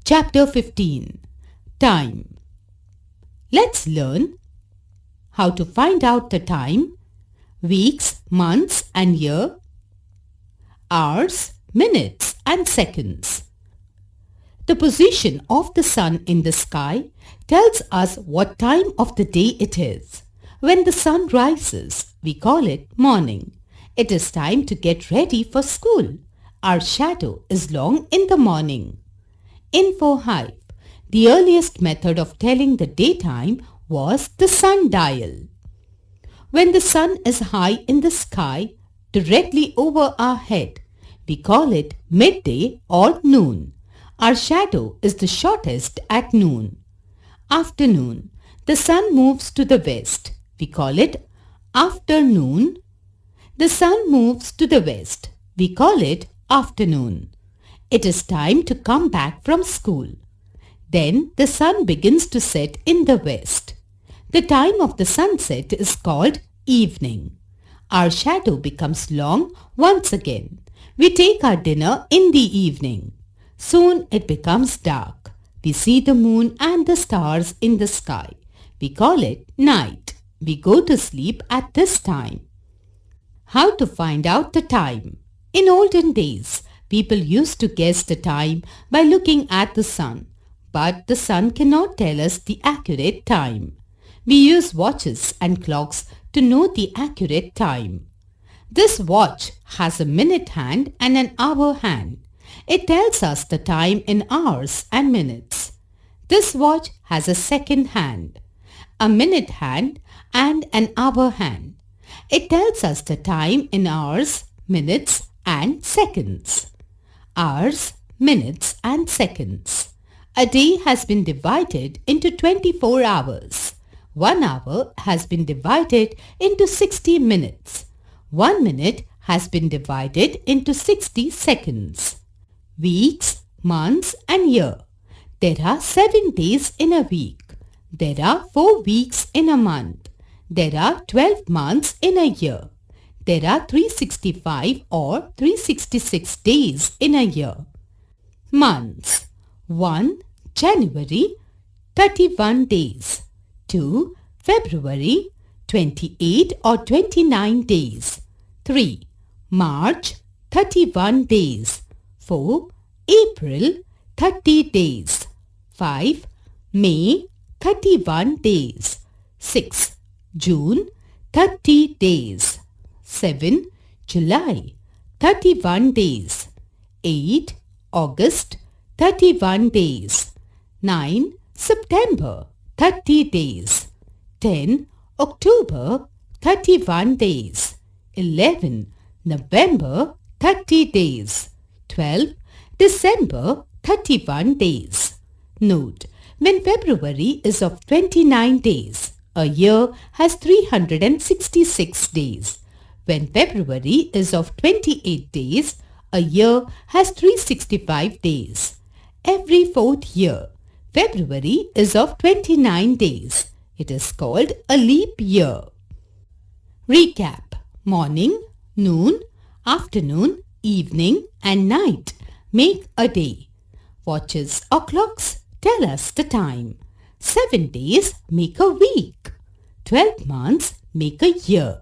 Chapter 15. Time. Let's learn how to find out the time, weeks, months and year, hours, minutes and seconds. The position of the sun in the sky tells us what time of the day it is. When the sun rises, we call it morning. It is time to get ready for school. Our shadow is long in the morning. Info hype. The earliest method of telling the daytime was the sundial. When the sun is high in the sky, directly over our head, we call it midday or noon. Our shadow is the shortest at noon. Afternoon. The sun moves to the west. We call it afternoon. The sun moves to the west. We call it afternoon. It is time to come back from school. Then the sun begins to set in the west. The time of the sunset is called evening. Our shadow becomes long once again. We take our dinner in the evening. Soon it becomes dark. We see the moon and the stars in the sky. We call it night. We go to sleep at this time. How to find out the time? In olden days, people used to guess the time by looking at the sun. But the sun cannot tell us the accurate time. We use watches and clocks to know the accurate time. This watch has a minute hand and an hour hand. It tells us the time in hours and minutes. This watch has a second hand, a minute hand and an hour hand. It tells us the time in hours, minutes and seconds. Hours, minutes and seconds. A day has been divided into 24 hours. 1 hour has been divided into 60 minutes. 1 minute has been divided into 60 seconds. Weeks, months and year. There are 7 days in a week. There are 4 weeks in a month. There are 12 months in a year. There are 365 or 366 days in a year. Months. 1. January, 31 days. 2. February, 28 or 29 days. 3. March, 31 days. 4. April, 30 days. 5. May, 31 days. 6. June, 30 days. 7. July, 31 days. 8. August, 31 days. 9. September, 30 days. 10. October, 31 days. 11. November, 30 days. 12. December, 31 days. Note: when February is of 29 days, a year has 366 days. When February is of 28 days, a year has 365 days. Every 4th year, February is of 29 days. It is called a leap year. Recap: morning, noon, afternoon, evening and night make a day. Watches or clocks tell us the time. 7 days make a week. 12 months make a year.